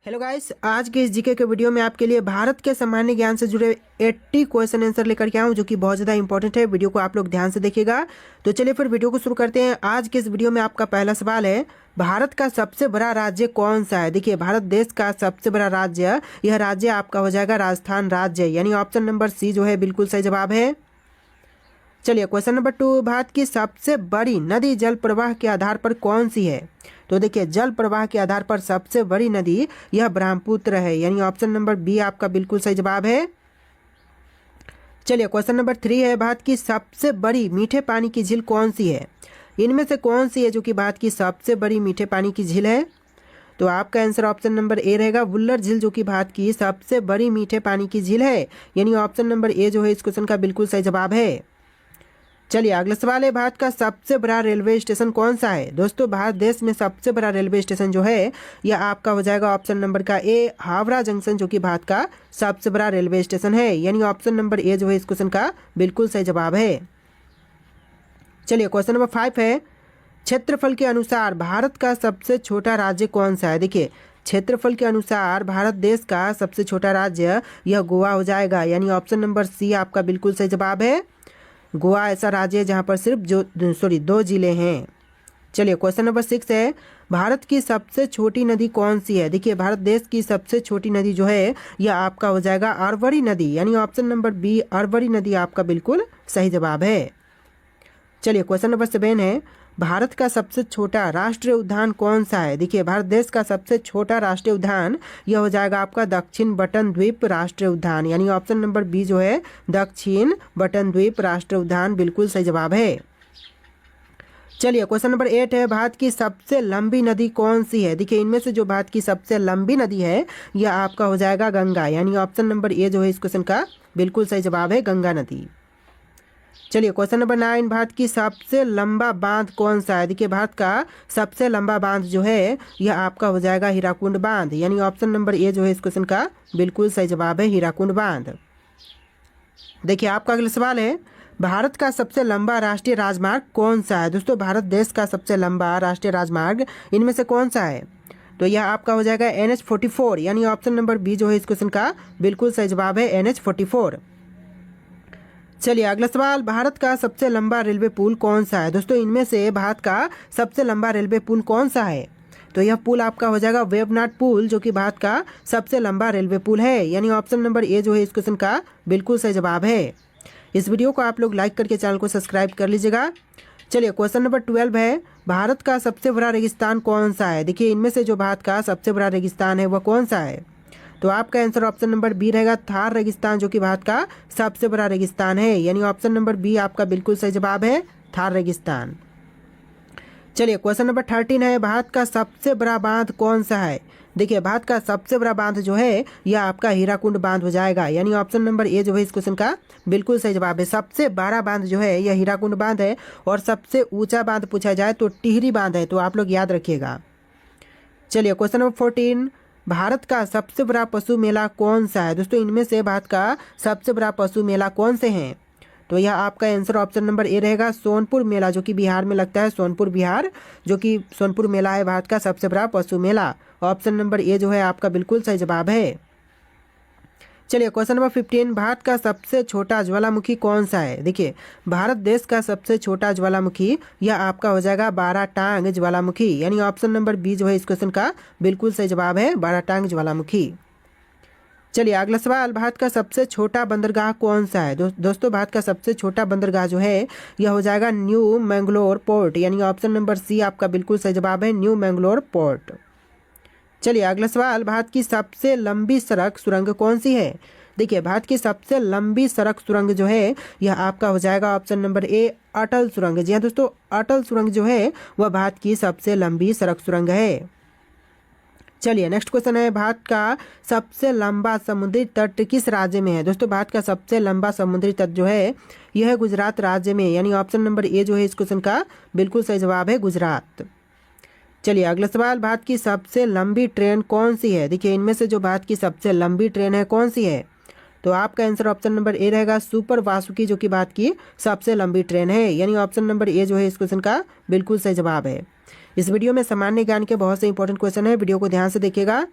Hello guys, आज के इस जीके के वीडियो में आपके लिए भारत के सामान्य ज्ञान से जुड़े 80 क्वेश्चन आंसर लेकर के आया हूं, जो कि बहुत ज़्यादा इंपॉर्टेंट है। वीडियो को आप लोग ध्यान से देखिएगा। तो चलिए फिर वीडियो को शुरू करते हैं। आज के इस वीडियो में आपका पहला सवाल है, भारत का सबसे बड़ा राज्य कौन सा है। देखिए, भारत देश का सबसे बड़ा राज्य, यह राज्य आपका हो जाएगा राजस्थान राज्य, यानी ऑप्शन नंबर सी जो है बिल्कुल सही जवाब है। चलिए क्वेश्चन नंबर 2, भारत की सबसे बड़ी नदी जल प्रवाह के आधार पर कौन सी है। तो देखिए, जल प्रवाह के आधार पर सबसे बड़ी नदी यह ब्रह्मपुत्र है, यानी ऑप्शन नंबर बी आपका बिल्कुल सही जवाब है। चलिए क्वेश्चन नंबर 3 है, भारत की सबसे बड़ी मीठे पानी की झील कौन सी है। इनमें से कौन सी है जो कि भारत की सबसे बड़ी मीठे पानी की झील है। तो आपका आंसर ऑप्शन नंबर ए रहेगा, वुल्लर झील, जो कि भारत की सबसे बड़ी मीठे पानी की झील है, यानी ऑप्शन नंबर ए जो है इस क्वेश्चन का बिल्कुल सही जवाब है। चलिए अगला सवाल है, भारत का सबसे बड़ा रेलवे स्टेशन कौन सा है। दोस्तों, भारत देश में सबसे बड़ा रेलवे स्टेशन जो है यह आपका हो जाएगा ऑप्शन नंबर का ए, हावड़ा जंक्शन, जो कि भारत का सबसे बड़ा रेलवे स्टेशन है, यानी ऑप्शन नंबर ए जो है इस क्वेश्चन का बिल्कुल सही जवाब है। चलिए क्वेश्चन नंबर 5 है, क्षेत्रफल के अनुसार भारत का सबसे छोटा राज्य कौन सा है। देखिए, क्षेत्रफल के अनुसार भारत देश का सबसे छोटा राज्य यह गोवा हो जाएगा, यानी ऑप्शन नंबर सी आपका बिल्कुल सही जवाब है। गोवा ऐसा राज्य है जहां पर सिर्फ दो जिले हैं। चलिए क्वेश्चन नंबर 6 है, भारत की सबसे छोटी नदी कौन सी है। देखिए, भारत देश की सबसे छोटी नदी जो है यह आपका हो जाएगा अरवरी नदी, यानी ऑप्शन नंबर बी अरवरी नदी आपका बिल्कुल सही जवाब है। चलिए क्वेश्चन नंबर 7 है, भारत का सबसे छोटा राष्ट्रीय उद्यान कौन सा है। देखिए, भारत देश का सबसे छोटा राष्ट्रीय उद्यान यह हो जाएगा आपका दक्षिण बटन द्वीप राष्ट्रीय उद्यान, यानी ऑप्शन नंबर बी जो है दक्षिण बटन द्वीप राष्ट्रीय उद्यान बिल्कुल सही जवाब है। चलिए क्वेश्चन नंबर 8 है, भारत की सबसे लंबी नदी कौन सी है। देखिए, इनमें से जो भारत की सबसे लंबी नदी है यह आपका हो जाएगा गंगा, यानी ऑप्शन नंबर ए जो है इस क्वेश्चन का बिल्कुल सही जवाब है, गंगा नदी। चलिए क्वेश्चन नंबर 9, भारत की सबसे लंबा बांध कौन सा है। देखिए, भारत का सबसे लंबा बांध जो है यह आपका हो जाएगा हीराकुंड बांध, यानी ऑप्शन नंबर ए जो है इस क्वेश्चन का बिल्कुल सही जवाब है, हीराकुंड बांध। देखिए आपका अगला सवाल है, भारत का सबसे लंबा राष्ट्रीय राजमार्ग कौन सा है। दोस्तों, भारत देश का सबसे लंबा राष्ट्रीय राजमार्ग इनमें से कौन सा है। तो यह आपका हो जाएगा NH44, यानी ऑप्शन नंबर बी जो है इस क्वेश्चन का बिल्कुल सही जवाब है, NH44। चलिए अगला सवाल, भारत का सबसे लंबा रेलवे पुल कौन सा है। दोस्तों, इनमें से भारत का सबसे लंबा रेलवे पुल कौन सा है। तो यह पुल आपका हो जाएगा वेवनाड पुल, जो कि भारत का सबसे लंबा रेलवे पुल है, यानी ऑप्शन नंबर ए जो है इस क्वेश्चन का बिल्कुल सही जवाब है। इस वीडियो को आप लोग लाइक करके चैनल को सब्सक्राइब कर लीजिएगा। चलिए क्वेश्चन नंबर 12 है, भारत का सबसे बड़ा रेगिस्तान कौन सा है। देखिए, इनमें से जो भारत का सबसे बड़ा रेगिस्तान है वह कौन सा है। तो आपका आंसर ऑप्शन नंबर बी रहेगा, थार रेगिस्तान, जो कि भारत का सबसे बड़ा रेगिस्तान है, यानी ऑप्शन नंबर बी आपका बिल्कुल सही जवाब है, थार रेगिस्तान। चलिए क्वेश्चन नंबर 13 है, भारत का सबसे बड़ा बांध कौन सा है। देखिए, भारत का सबसे बड़ा बांध जो है यह आपका हीराकुंड बांध हो जाएगा, यानी ऑप्शन नंबर ए जो है इस क्वेश्चन का बिल्कुल सही जवाब है। सबसे बड़ा बांध जो है यह हीराकुंड बांध है, और सबसे ऊंचा बांध पूछा जाए तो टिहरी बांध है, तो आप लोग याद रखिएगा। चलिए क्वेश्चन नंबर 14, भारत का सबसे बड़ा पशु मेला कौन सा है। दोस्तों, इनमें से भारत का सबसे बड़ा पशु मेला कौन से हैं। तो यह आपका आंसर ऑप्शन नंबर ए रहेगा, सोनपुर मेला, जो कि बिहार में लगता है, सोनपुर बिहार, जो कि सोनपुर मेला है भारत का सबसे बड़ा पशु मेला। ऑप्शन नंबर ए जो है आपका बिल्कुल सही जवाब है। चलिए क्वेश्चन नंबर 15, भारत का सबसे छोटा ज्वालामुखी कौन सा है। देखिए, भारत देश का सबसे छोटा ज्वालामुखी यह आपका हो जाएगा बाराटांग ज्वालामुखी, यानी ऑप्शन नंबर बी जो है इस क्वेश्चन का बिल्कुल सही जवाब है, बाराटांग ज्वालामुखी। चलिए अगला सवाल, भारत का सबसे छोटा बंदरगाह कौन सा है। दोस्तों, भारत का सबसे छोटा बंदरगाह जो है यह हो जाएगा न्यू मैंगलोर पोर्ट, यानी ऑप्शन नंबर सी आपका बिल्कुल सही जवाब है, न्यू मैंगलोर पोर्ट। चलिए अगला सवाल, भारत की सबसे लंबी सड़क सुरंग कौन सी है। देखिए, भारत की सबसे लंबी सड़क सुरंग जो है यह आपका हो जाएगा ऑप्शन नंबर ए, अटल सुरंग। जी हाँ दोस्तों, अटल सुरंग जो है वह भारत की सबसे लंबी सड़क सुरंग है। चलिए नेक्स्ट क्वेश्चन है, भारत का सबसे लंबा समुद्री तट किस राज्य में है। दोस्तों, भारत का सबसे लंबा समुद्री तट जो है यह है गुजरात राज्य में, यानी ऑप्शन नंबर ए जो है इस क्वेश्चन का बिल्कुल सही जवाब है, गुजरात। चलिए अगला सवाल, भारत की सबसे लंबी ट्रेन कौन सी है। देखिए, इनमें से जो भारत की सबसे लंबी ट्रेन है कौन सी है। तो आपका आंसर ऑप्शन नंबर ए रहेगा, सुपर वासुकी, जो कि भारत की सबसे लंबी ट्रेन है, यानी ऑप्शन नंबर ए जो है इस क्वेश्चन का बिल्कुल सही जवाब है। इस वीडियो में सामान्य ज्ञान के बहुत से इंपॉर्टेंट क्वेश्चन है, वीडियो को ध्यान से देखिएगा।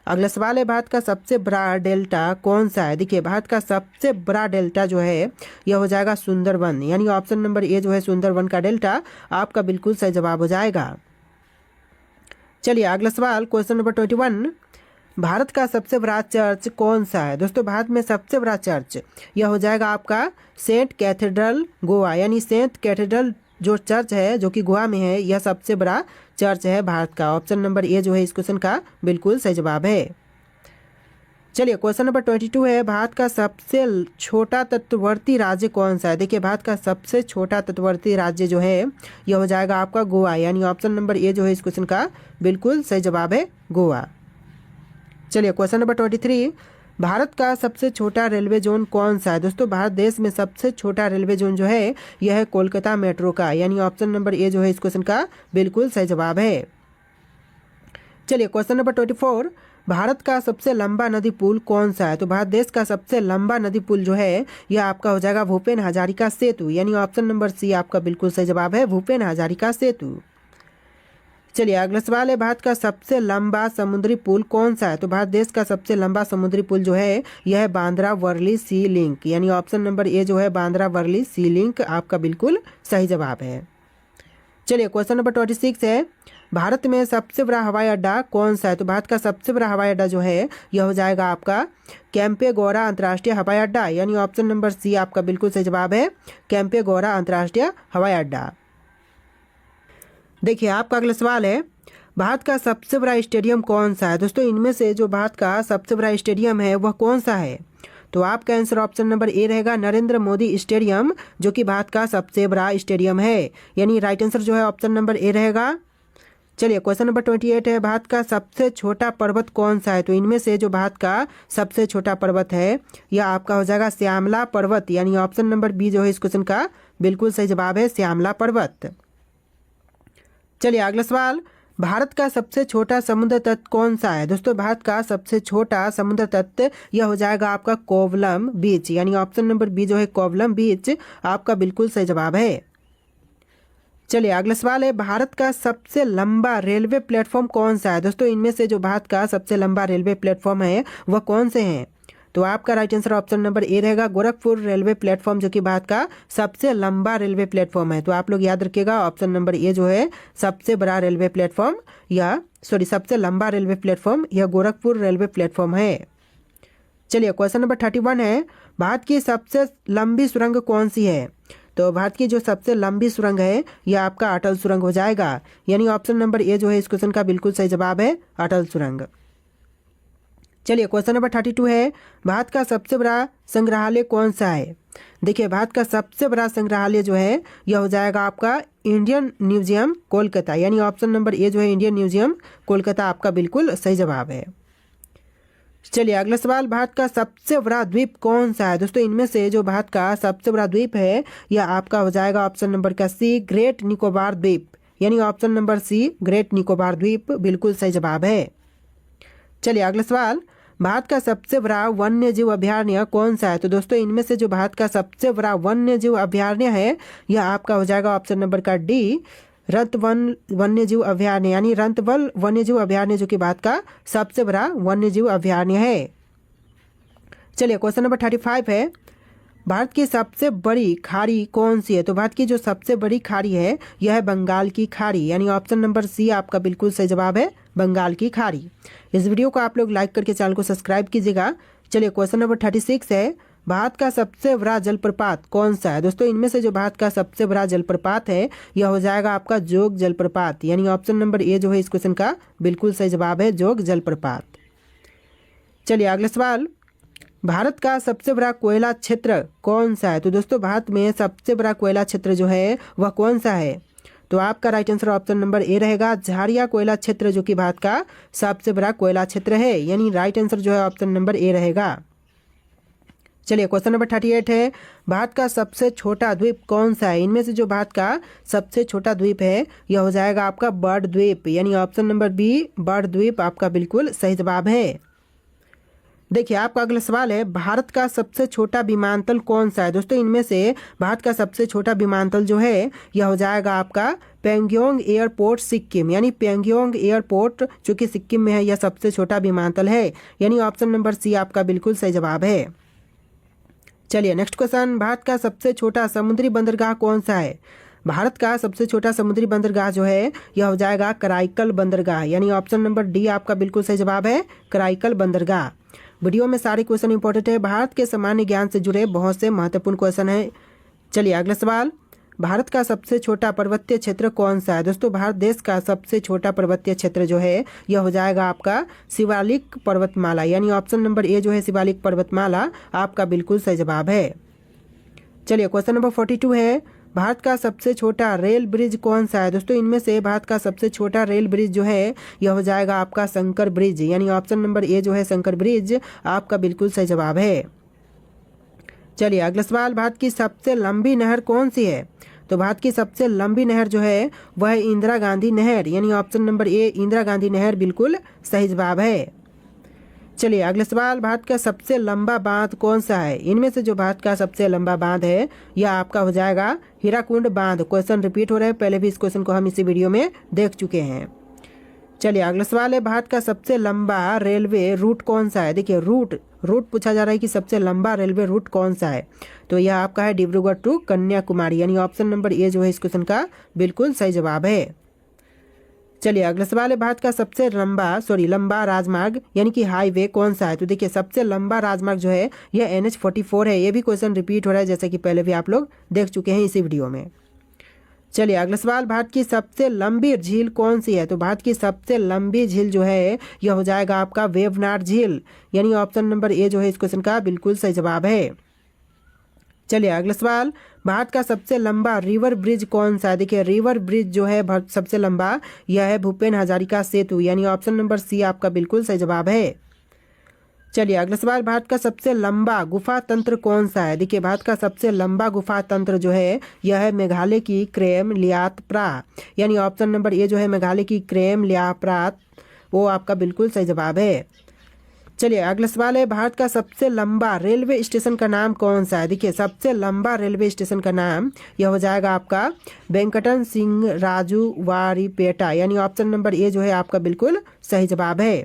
अगला सवाल है, भारत का सबसे बड़ा डेल्टा कौन सा है? देखिए भारत का सबसे बड़ा डेल्टा जो है यह हो जाएगा सुंदरबन, यानी ऑप्शन नंबर ए जो है सुंदरबन का डेल्टा आपका बिल्कुल सही जवाब हो जाएगा। चलिए अगला सवाल, क्वेश्चन नंबर 21, भारत का सबसे बड़ा चर्च कौन सा है? दोस्तों भारत में सबसे बड़ा चर्च यह हो जाएगा आपका सेंट कैथेड्रल गोवा, यानी सेंट कैथेड्रल जो चर्च है जो कि गोवा में है, यह सबसे बड़ा चर्च है भारत का। ऑप्शन नंबर ए जो है इस क्वेश्चन का बिल्कुल सही जवाब है। चलिए क्वेश्चन नंबर 22 है, भारत का सबसे छोटा तटवर्ती राज्य कौन सा है? देखिए भारत का सबसे छोटा तटवर्ती राज्य जो है यह हो जाएगा आपका गोवा, यानी ऑप्शन नंबर ए जो है इस क्वेश्चन का बिल्कुल सही जवाब है गोवा। चलिए क्वेश्चन नंबर 23, भारत का सबसे छोटा रेलवे जोन कौन सा है? दोस्तों भारत देश में सबसे छोटा रेलवे जोन जो है यह है कोलकाता मेट्रो का, यानी ऑप्शन नंबर ए जो है इस क्वेश्चन का बिल्कुल सही जवाब है। चलिए क्वेश्चन नंबर 24, भारत का सबसे लंबा नदी पुल कौन सा है? तो भारत देश का सबसे लंबा नदी पुल जो है यह आपका हो जाएगा भूपेन हजारिका सेतु, यानी ऑप्शन नंबर सी आपका बिल्कुल सही जवाब है भूपेन हजारिका सेतु। चलिए अगला सवाल है, भारत का सबसे लंबा समुद्री पुल कौन सा है? तो भारत देश का सबसे लंबा समुद्री पुल जो है यह है बांद्रा वर्ली सी लिंक, यानी ऑप्शन नंबर ए जो है बांद्रा वर्ली सी लिंक आपका बिल्कुल सही जवाब है। चलिए क्वेश्चन नंबर 26 है, भारत में सबसे बड़ा हवाई अड्डा कौन सा है? तो भारत का सबसे बड़ा हवाई अड्डा जो है यह हो जाएगा आपका कैंपेगौड़ा अंतर्राष्ट्रीय हवाई अड्डा, यानी ऑप्शन नंबर सी आपका बिल्कुल सही जवाब है कैंपेगौड़ा अंतर्राष्ट्रीय हवाई अड्डा। देखिए आपका अगला सवाल है, भारत का सबसे बड़ा स्टेडियम कौन सा है? दोस्तों इनमें से जो भारत का सबसे बड़ा स्टेडियम है वह कौन सा है? तो आपका आंसर ऑप्शन नंबर ए रहेगा नरेंद्र मोदी स्टेडियम, जो कि भारत का सबसे बड़ा स्टेडियम है, यानी राइट आंसर जो है ऑप्शन नंबर ए रहेगा। चलिए क्वेश्चन नंबर 28 है, भारत का सबसे छोटा पर्वत कौन सा है? तो इनमें से जो भारत का सबसे छोटा पर्वत है यह आपका हो जाएगा श्यामला पर्वत, यानी ऑप्शन नंबर बी जो है इस क्वेश्चन का बिल्कुल सही जवाब है श्यामला पर्वत। चलिए अगला सवाल, भारत का सबसे छोटा समुद्र तट कौन सा है? दोस्तों भारत का सबसे छोटा समुद्र तट यह हो जाएगा आपका कोवलम बीच, यानी ऑप्शन नंबर बी जो है कोवलम बीच आपका बिल्कुल सही जवाब है। चलिए अगला सवाल है, भारत का सबसे लंबा रेलवे प्लेटफॉर्म कौन सा है? दोस्तों इनमें से जो भारत का सबसे लंबा रेलवे प्लेटफॉर्म है वह कौन से हैं? तो आपका right answer option number A रहेगा गोरखपुर रेलवे प्लेटफॉर्म, जो कि भारत का सबसे लंबा रेलवे प्लेटफॉर्म है। तो आप लोग याद रखिएगा ऑप्शन नंबर ए जो है सबसे बड़ा रेलवे प्लेटफॉर्म सबसे लंबा रेलवे प्लेटफॉर्म यह गोरखपुर रेलवे प्लेटफॉर्म है। चलिए क्वेश्चन नंबर 31 है, भारत की सबसे लंबी सुरंग कौन सी है? तो भारत की जो सबसे लंबी सुरंग है यह आपका अटल सुरंग हो जाएगा, यानी ऑप्शन नंबर ए जो है इस क्वेश्चन का बिल्कुल सही जवाब है अटल सुरंग। चलिए क्वेश्चन नंबर 32 है, भारत का सबसे बड़ा संग्रहालय कौन सा है? देखिए भारत का सबसे बड़ा संग्रहालय जो है यह हो जाएगा आपका इंडियन म्यूजियम कोलकाता, यानी ऑप्शन नंबर ए जो है इंडियन म्यूजियम कोलकाता आपका बिल्कुल सही जवाब है। चलिए अगला सवाल, भारत का सबसे बड़ा द्वीप कौन सा है? दोस्तों इनमें से जो भारत का सबसे बड़ा द्वीप है यह आपका हो जाएगा ऑप्शन नंबर का सी ग्रेट निकोबार द्वीप, यानी option number C great Nicobar द्वीप बिल्कुल सही जवाब है। चलिए अगला सवाल, भारत का सबसे बड़ा वन्य जीव अभयारण्य कौन सा है? तो दोस्तों इनमें से जो भारत का सबसे बड़ा वन्य जीव अभयारण्य है यह आपका हो जाएगा ऑप्शन नंबर का डी रतवन वन्य जीव अभयारण्य, यानी रंतबल वन्य जीव अभयारण्य, जो कि भारत का सबसे बड़ा वन्य जीव अभयारण्य है। चलिए क्वेश्चन नंबर 35 है, भारत की सबसे बड़ी खाड़ी कौन सी है? तो भारत की जो सबसे बड़ी खाड़ी है यह है बंगाल की खाड़ी, यानी ऑप्शन नंबर सी आपका बिल्कुल सही जवाब है बंगाल की खाड़ी। इस वीडियो को आप लोग लाइक करके चैनल को सब्सक्राइब कीजिएगा। चलिए क्वेश्चन नंबर 36 है, भारत का सबसे बड़ा जलप्रपात कौन सा है? दोस्तों इनमें से जो भारत का सबसे बड़ा जलप्रपात है यह हो जाएगा आपका जोग जलप्रपात, यानी ऑप्शन नंबर ए जो है इस क्वेश्चन का बिल्कुल सही जवाब है जोग जलप्रपात। चलिए अगला सवाल, भारत का सबसे बड़ा कोयला क्षेत्र कौन सा है? तो दोस्तों भारत में सबसे बड़ा कोयला क्षेत्र जो है वह कौन सा है? तो आपका right answer option number A रहेगा झारिया कोयला क्षेत्र, जो कि भारत का सबसे बड़ा कोयला क्षेत्र है, यानी राइट आंसर जो है ऑप्शन नंबर ए रहेगा। चलिए क्वेश्चन नंबर 38 है, भारत का सबसे छोटा द्वीप कौन सा है? इनमें से जो भारत का सबसे छोटा द्वीप है यह हो जाएगा आपका बर्ड द्वीप, यानी ऑप्शन नंबर बी बर्ड द्वीप आपका बिल्कुल सही जवाब है। देखिए आपका अगला सवाल है, भारत का सबसे छोटा विमानतल कौन सा है। दोस्तों इनमें से भारत का सबसे छोटा विमानतल जो है यह हो जाएगा आपका पैंगोंग एयरपोर्ट सिक्किम, यानी पैंगोंग एयरपोर्ट जो कि सिक्किम में है, यह सबसे छोटा विमानतल है, यानी ऑप्शन नंबर सी आपका बिल्कुल सही जवाब है। चलिए नेक्स्ट क्वेश्चन, भारत का सबसे छोटा समुद्री बंदरगाह कौन सा है। भारत का सबसे छोटा समुद्री बंदरगाह जो है यह हो जाएगा कराईकल बंदरगाह, यानी ऑप्शन नंबर डी आपका बिल्कुल सही जवाब है, कराईकल बंदरगाह। वीडियो में सारे क्वेश्चन इंपॉर्टेंट है, भारत के सामान्य ज्ञान से जुड़े बहुत से महत्वपूर्ण क्वेश्चन है। चलिए अगला सवाल, भारत का सबसे छोटा पर्वतीय क्षेत्र कौन सा है। दोस्तों भारत देश का सबसे छोटा पर्वतीय क्षेत्र जो है यह हो जाएगा आपका शिवालिक पर्वतमाला, यानी ऑप्शन नंबर ए जो है शिवालिक पर्वतमाला आपका बिल्कुल सही जवाब है। चलिए क्वेश्चन नंबर 42 है, भारत का सबसे छोटा रेल ब्रिज कौन सा है। दोस्तों इनमें से भारत का सबसे छोटा रेल ब्रिज जो है यह हो जाएगा आपका शंकर ब्रिज, यानी ऑप्शन नंबर ए जो है शंकर ब्रिज आपका बिल्कुल सही जवाब है। चलिए अगला सवाल, भारत की सबसे लंबी नहर कौन सी है। तो भारत की सबसे लंबी नहर जो है वह है इंदिरा गांधी नहर, यानी option number A Indira Gandhi नहर बिल्कुल सही जवाब है। चलिए अगला सवाल, भारत का सबसे लंबा बांध कौन सा है। इनमें से जो भारत का सबसे लंबा बांध है यह आपका हो जाएगा हीराकुंड बांध। क्वेश्चन रिपीट हो रहा है, पहले भी इस क्वेश्चन को हम इसी वीडियो में देख चुके हैं। चलिए अगला सवाल है, भारत का सबसे लंबा रेलवे रूट कौन सा है। देखिए रूट पूछा जा रहा है कि सबसे लंबा रेलवे रूट कौन सा है, तो यह आपका है डिब्रूगढ़ टू कन्याकुमारी, यानी ऑप्शन नंबर ए जो है इस क्वेश्चन का बिल्कुल सही जवाब है। चलिए अगला सवाल है, भारत का सबसे लंबा राजमार्ग यानी कि हाईवे कौन सा है। तो देखिए सबसे लंबा राजमार्ग जो है यह NH-44 है। ये भी क्वेश्चन रिपीट हो रहा है जैसे कि पहले भी आप लोग देख चुके हैं इसी वीडियो में। चलिए अगला सवाल, भारत की सबसे लंबी झील कौन सी है। तो भारत की सबसे लंबी झील जो है यह हो जाएगा आपका वेवनाड झील, यानी ऑप्शन नंबर ए जो है इस क्वेश्चन का बिल्कुल सही जवाब है। चलिए अगला सवाल, भारत का सबसे लंबा रिवर ब्रिज कौन सा है। देखिए रिवर ब्रिज जो है सबसे लंबा यह है भूपेन हजारिका सेतु, यानी ऑप्शन नंबर सी आपका बिल्कुल सही जवाब है। चलिए अगला सवाल, भारत का सबसे लंबा गुफा तंत्र कौन सा है। देखिए भारत का सबसे लंबा गुफा तंत्र जो है यह है मेघालय की क्रेम लियातप्रा, यानी ऑप्शन नंबर ए जो है मेघालय की क्रेम लियाप्रात वो आपका बिल्कुल सही जवाब है। चलिए अगला सवाल है, भारत का सबसे लंबा रेलवे स्टेशन का नाम कौन सा है। देखिए सबसे लंबा रेलवे स्टेशन का नाम यह हो जाएगा आपका वेंकटन सिंह राजू वारीपेटा, यानी ऑप्शन नंबर ए जो है आपका बिल्कुल सही जवाब है।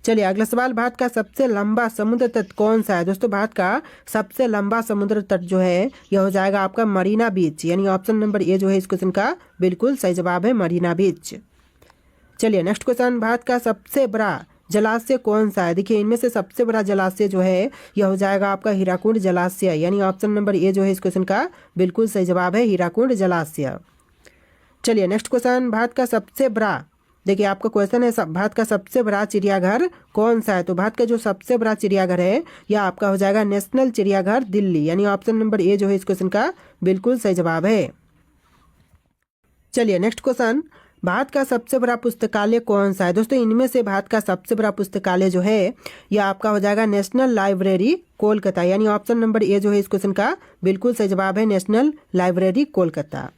चलिए अगला सवाल, भारत का सबसे लंबा समुद्र तट कौन सा है। दोस्तों भारत का सबसे लंबा समुद्र तट जो है यह हो जाएगा आपका मरीना बीच, यानी ऑप्शन नंबर ए जो है इस क्वेश्चन का बिल्कुल सही जवाब है, मरीना बीच। चलिए नेक्स्ट क्वेश्चन, भारत का सबसे बड़ा जलाशय कौन सा है। देखिए इनमें से सबसे बड़ा जलाशय जो है यह हो जाएगा आपका हीराकुंड जलाशय, यानी ऑप्शन नंबर ए जो है इस क्वेश्चन का बिल्कुल सही जवाब है, हीराकुंड जलाशय। चलिए नेक्स्ट क्वेश्चन, भारत का सबसे बड़ा, देखिए आपका क्वेश्चन है भारत का सबसे बड़ा चिड़ियाघर कौन सा है। तो भारत का जो सबसे बड़ा चिड़ियाघर है यह आपका हो जाएगा नेशनल चिड़ियाघर दिल्ली, यानी ऑप्शन नंबर ए जो है इस क्वेश्चन का बिल्कुल सही जवाब है। चलिए नेक्स्ट क्वेश्चन, भारत का सबसे बड़ा पुस्तकालय कौन सा है। दोस्तों इनमें से भारत का सबसे बड़ा पुस्तकालय जो है यह आपका हो जाएगा नेशनल लाइब्रेरी कोलकाता, यानी ऑप्शन नंबर ए जो है इस क्वेश्चन का बिल्कुल सही जवाब है, नेशनल लाइब्रेरी कोलकाता।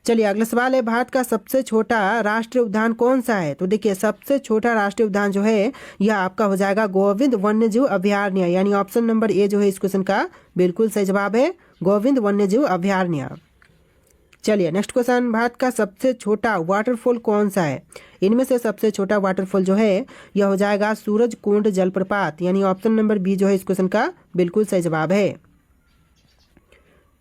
चलिए अगला सवाल है, भारत का सबसे छोटा राष्ट्रीय उद्यान कौन सा है। तो देखिए सबसे छोटा राष्ट्रीय उद्यान जो है यह आपका हो जाएगा गोविंद वन्यजीव अभयारण्य, यानी ऑप्शन नंबर ए जो है इस क्वेश्चन का बिल्कुल सही जवाब है, गोविंद वन्यजीव अभयारण्य। चलिए नेक्स्ट क्वेश्चन, भारत का सबसे छोटा वाटरफॉल कौन सा है। इनमें से सबसे छोटा वाटरफॉल जो है यह हो जाएगा सूरज कुंड जलप्रपात, यानी ऑप्शन नंबर बी जो है इस क्वेश्चन का बिल्कुल सही जवाब है।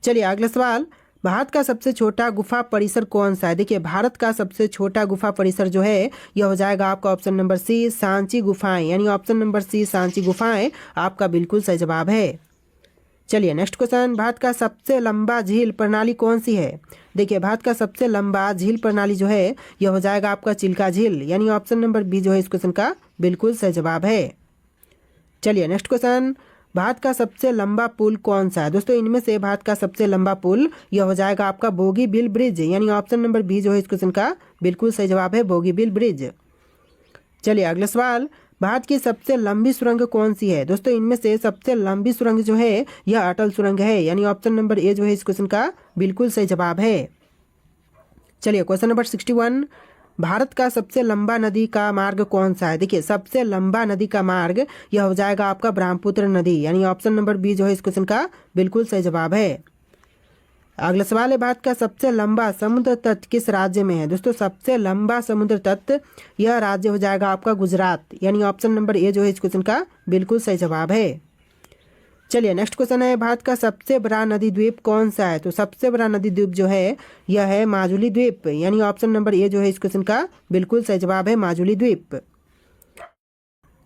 चलिए अगला सवाल, भारत का सबसे छोटा गुफा परिसर कौन सा है। देखिए भारत का सबसे छोटा गुफा परिसर जो है यह हो जाएगा आपका ऑप्शन नंबर सी सांची गुफाएं, यानी ऑप्शन नंबर सी सांची गुफाएं आपका बिल्कुल सही जवाब है। चलिए नेक्स्ट क्वेश्चन, भारत का सबसे लंबा झील प्रणाली कौन सी है। देखिए भारत का सबसे लंबा झील प्रणाली जो है यह हो जाएगा आपका चिल्का झील, यानी ऑप्शन नंबर बी जो है इस क्वेश्चन का बिल्कुल सही जवाब है। चलिए नेक्स्ट क्वेश्चन, भारत का सबसे लंबा पुल कौन सा है। दोस्तों इनमें से भारत का सबसे लंबा पुल यह हो जाएगा आपका बोगीबिल ब्रिज, यानी ऑप्शन नंबर बी जो है इस क्वेश्चन का बिल्कुल सही जवाब है, बोगीबिल ब्रिज। चलिए अगला सवाल, भारत की सबसे लंबी सुरंग कौन सी है। दोस्तों इनमें से सबसे लंबी सुरंग जो है यह अटल सुरंग है, यानी ऑप्शन नंबर ए जो है इस क्वेश्चन का बिल्कुल सही जवाब है। चलिए क्वेश्चन नंबर 61, भारत का सबसे लंबा नदी का मार्ग कौन सा है? देखिए सबसे लंबा नदी का मार्ग यह हो जाएगा आपका ब्रह्मपुत्र नदी, यानी ऑप्शन नंबर बी जो है इस क्वेश्चन का बिल्कुल सही जवाब है। अगला सवाल है, भारत का सबसे लंबा समुद्र तट किस राज्य में है? दोस्तों सबसे लंबा समुद्र तट यह राज्य हो जाएगा आपका गुजरात, यानी ऑप्शन नंबर ए जो है इस क्वेश्चन का बिल्कुल सही जवाब है। चलिए नेक्स्ट क्वेश्चन है, भारत का सबसे बड़ा नदी द्वीप कौन सा है? तो सबसे बड़ा नदी द्वीप जो है यह है माजुली द्वीप, यानी ऑप्शन नंबर ए जो है इस क्वेश्चन का बिल्कुल सही जवाब है माजुली द्वीप।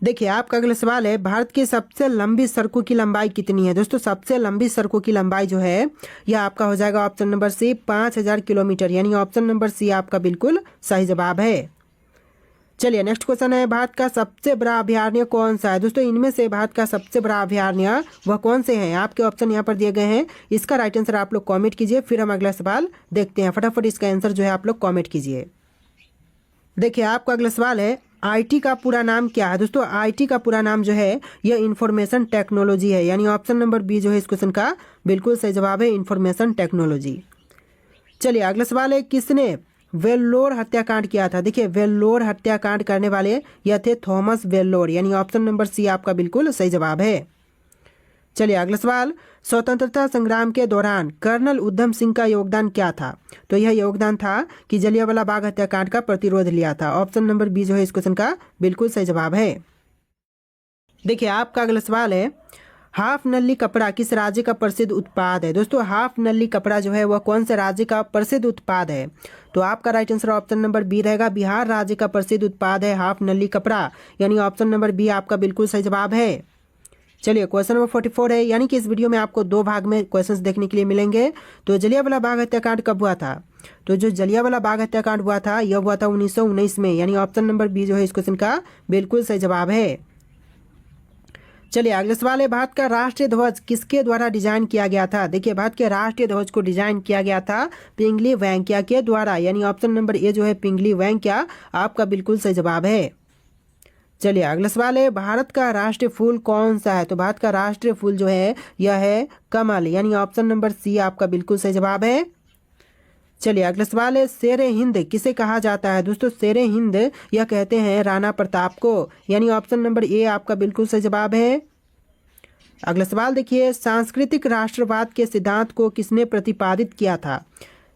देखिए आपका अगला सवाल है, भारत की सबसे लंबी सड़कों की लंबाई कितनी है? दोस्तों सबसे लंबी सड़कों की लंबाई जो है यह आपका हो जाएगा ऑप्शन नंबर सी 5000 किलोमीटर, यानी ऑप्शन नंबर सी आपका बिल्कुल सही जवाब है। चलिए नेक्स्ट क्वेश्चन है, भारत का सबसे बड़ा अभयारण्य कौन सा है? दोस्तों इनमें से भारत का सबसे बड़ा अभयारण्य वह कौन से हैं? आपके ऑप्शन यहाँ पर दिए गए हैं, इसका राइट आंसर आप लोग कमेंट कीजिए, फिर हम अगला सवाल देखते हैं। फटाफट इसका आंसर जो है आप लोग कमेंट कीजिए। देखिए आपका अगला सवाल है, आईटी का पूरा नाम क्या है? दोस्तों आईटी का पूरा नाम जो है यह इंफॉर्मेशन टेक्नोलॉजी है, यानी ऑप्शन नंबर बी जो है इस क्वेश्चन का बिल्कुल सही जवाब है इंफॉर्मेशन टेक्नोलॉजी। चलिए अगला सवाल है, किसने वेल्लोर हत्याकांड किया था? देखिए वेल्लोर हत्याकांड करने वाले यह थे थॉमस वेल्लोर, यानी ऑप्शन नंबर सी आपका बिल्कुल सही जवाब है। चलिए अगला सवाल, स्वतंत्रता संग्राम के दौरान कर्नल उधम सिंह का योगदान क्या था? तो यह योगदान था कि जलियांवाला बाग हत्याकांड का प्रतिरोध लिया था। ऑप्शन नंबर बी जो है इस क्वेश्चन का बिल्कुल सही जवाब है। देखिए आपका अगला सवाल है, हाफ नली कपड़ा किस राज्य का प्रसिद्ध उत्पाद है? दोस्तों हाफ नली कपड़ा जो है वह कौन से राज्य का प्रसिद्ध उत्पाद है? तो आपका right answer option number B रहेगा, बिहार राज्य का प्रसिद्ध उत्पाद है हाफ नली कपड़ा, यानी ऑप्शन नंबर बी आपका बिल्कुल सही जवाब है। चलिए क्वेश्चन नंबर 44 है, यानी कि इस वीडियो में आपको दो भाग में क्वेश्चंस देखने के लिए मिलेंगे। तो जलियांवाला बाग हत्याकांड कब हुआ था? तो जो जलियांवाला बाग हत्याकांड हुआ था यह हुआ था 1919 में, यानी ऑप्शन नंबर बी जो है इस क्वेश्चन का बिल्कुल सही जवाब है। चलिए अगला सवाल है, भारत का राष्ट्रीय ध्वज किसके द्वारा डिजाइन किया गया था? देखिए भारत के राष्ट्रीय ध्वज को डिजाइन किया गया था पिंगली वेंकैया के द्वारा, यानी ऑप्शन नंबर ए जो है पिंगली वेंकैया आपका बिल्कुल सही जवाब है। चलिए अगला सवाल है, भारत का राष्ट्रीय फूल कौन सा है? तो भारत का राष्ट्रीय फूल जो है यह है कमल, यानी ऑप्शन नंबर सी आपका बिल्कुल सही जवाब है। चलिए अगला सवाल है, शेर हिंद किसे कहा जाता है? दोस्तों शेर हिंद यह कहते हैं राणा प्रताप को, यानी ऑप्शन नंबर ए आपका बिल्कुल सही जवाब है। अगला सवाल देखिए, सांस्कृतिक राष्ट्रवाद के सिद्धांत को किसने प्रतिपादित किया था?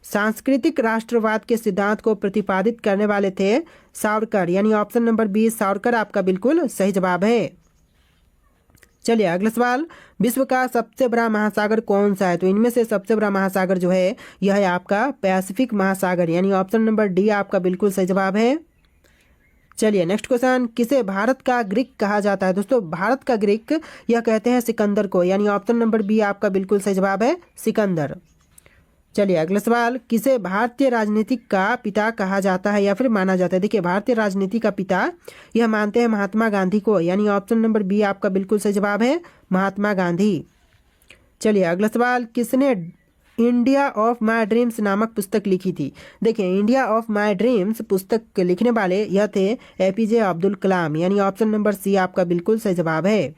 सांस्कृतिक राष्ट्रवाद के सिद्धांत को प्रतिपादित करने वाले थे सावरकर, यानी ऑप्शन नंबर बी सावरकर आपका बिल्कुल सही जवाब है। चलिए अगला सवाल, विश्व का सबसे बड़ा महासागर कौन सा है? तो इनमें से सबसे बड़ा महासागर जो है यह है आपका पैसिफिक महासागर, यानी ऑप्शन नंबर डी आपका बिल्कुल सही जवाब है। चलिए नेक्स्ट क्वेश्चन, किसे भारत का ग्रीक कहा जाता है? दोस्तों भारत का ग्रीक यह कहते हैं सिकंदर को, यानी ऑप्शन नंबर बी आपका बिल्कुल सही जवाब है सिकंदर। चलिए अगला सवाल, किसे भारतीय राजनीति का पिता कहा जाता है या फिर माना जाता है? देखिए भारतीय राजनीति का पिता यह मानते हैं महात्मा गांधी को, यानी ऑप्शन नंबर बी आपका बिल्कुल सही जवाब है महात्मा गांधी। चलिए अगला सवाल, किसने इंडिया ऑफ माई ड्रीम्स नामक पुस्तक लिखी थी? देखिए इंडिया ऑफ माई ड्रीम्स पुस्तक के लिखने वाले यह थे एपीजे अब्दुल कलाम, यानी ऑप्शन नंबर सी आपका बिल्कुल सही जवाब है।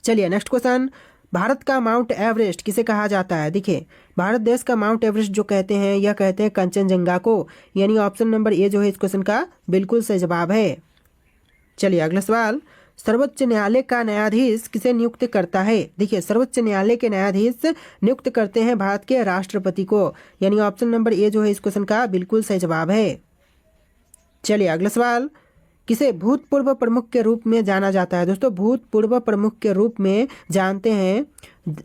चलिए नेक्स्ट क्वेश्चन, भारत का माउंट एवरेस्ट किसे कहा जाता है? देखिए भारत देश का माउंट एवरेस्ट जो कहते हैं यह कहते हैं कंचनजंगा को, यानी ऑप्शन नंबर ए जो है इस क्वेश्चन का बिल्कुल सही जवाब है। चलिए अगला सवाल, सर्वोच्च न्यायालय का न्यायाधीश किसे नियुक्त करता है? देखिए सर्वोच्च न्यायालय के न्यायाधीश नियुक्त करते हैं भारत के राष्ट्रपति को, यानी ऑप्शन नंबर ए जो है इस क्वेश्चन का बिल्कुल सही जवाब है। चलिए अगला सवाल, किसे भूतपूर्व प्रमुख के रूप में जाना जाता है? दोस्तों भूतपूर्व प्रमुख के रूप में जानते हैं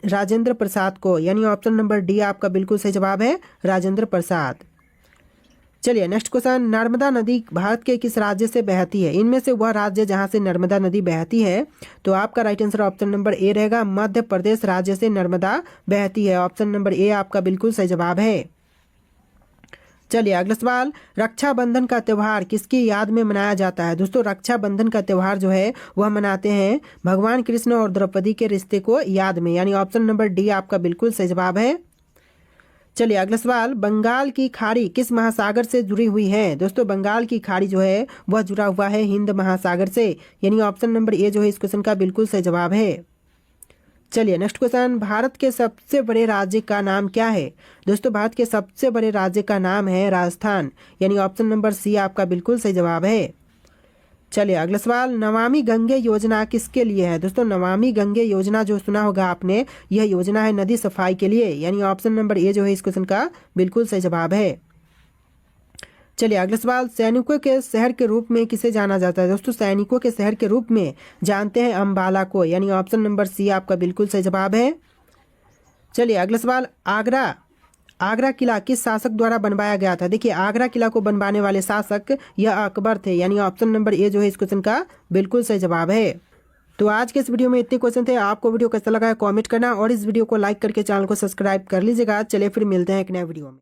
राजेंद्र प्रसाद को, यानी ऑप्शन नंबर डी आपका बिल्कुल सही जवाब है राजेंद्र प्रसाद। चलिए नेक्स्ट क्वेश्चन, नर्मदा नदी भारत के किस राज्य से बहती है? इनमें से वह राज्य जहां से नर्मदा नदी बहती है, तो आपका right answer option number A रहेगा, मध्य प्रदेश राज्य से नर्मदा बहती है। ऑप्शन नंबर ए आपका बिल्कुल सही जवाब है। चलिए अगला सवाल, रक्षाबंधन का त्यौहार किसकी याद में मनाया जाता है? दोस्तों रक्षाबंधन का त्यौहार जो है वह मनाते हैं भगवान कृष्ण और द्रौपदी के रिश्ते को याद में, यानी ऑप्शन नंबर डी आपका बिल्कुल सही जवाब है। चलिए अगला सवाल, बंगाल की खाड़ी किस महासागर से जुड़ी हुई है? दोस्तों बंगाल की खाड़ी जो है वह जुड़ा हुआ है हिंद महासागर से, यानी ऑप्शन नंबर ए जो है इस क्वेश्चन का बिल्कुल सही जवाब है। चलिए नेक्स्ट क्वेश्चन, भारत के सबसे बड़े राज्य का नाम क्या है? दोस्तों भारत के सबसे बड़े राज्य का नाम है राजस्थान, यानी ऑप्शन नंबर सी आपका बिल्कुल सही जवाब है। चलिए अगला सवाल, नमामि गंगे योजना किसके लिए है? दोस्तों नमामि गंगे योजना जो सुना होगा आपने, यह योजना है नदी सफाई के लिए, यानी ऑप्शन नंबर ए जो है इस क्वेश्चन का बिल्कुल सही जवाब है। चलिए अगला सवाल, सैनिकों के शहर के रूप में किसे जाना जाता है? दोस्तों सैनिकों के शहर के रूप में जानते हैं अम्बाला को, यानी ऑप्शन नंबर सी आपका बिल्कुल सही जवाब है। चलिए अगला सवाल, आगरा किला किस शासक द्वारा बनवाया गया था? देखिए आगरा किला को बनवाने वाले शासक यह अकबर थे, यानी ऑप्शन नंबर ए जो है इस क्वेश्चन का बिल्कुल सही जवाब है। तो आज के इस वीडियो में इतने क्वेश्चन थे। आपको वीडियो कैसा लगा है कमेंट करना और इस वीडियो को लाइक करके चैनल को सब्सक्राइब कर लीजिएगा। चलिए फिर मिलते हैं एक नए वीडियो में।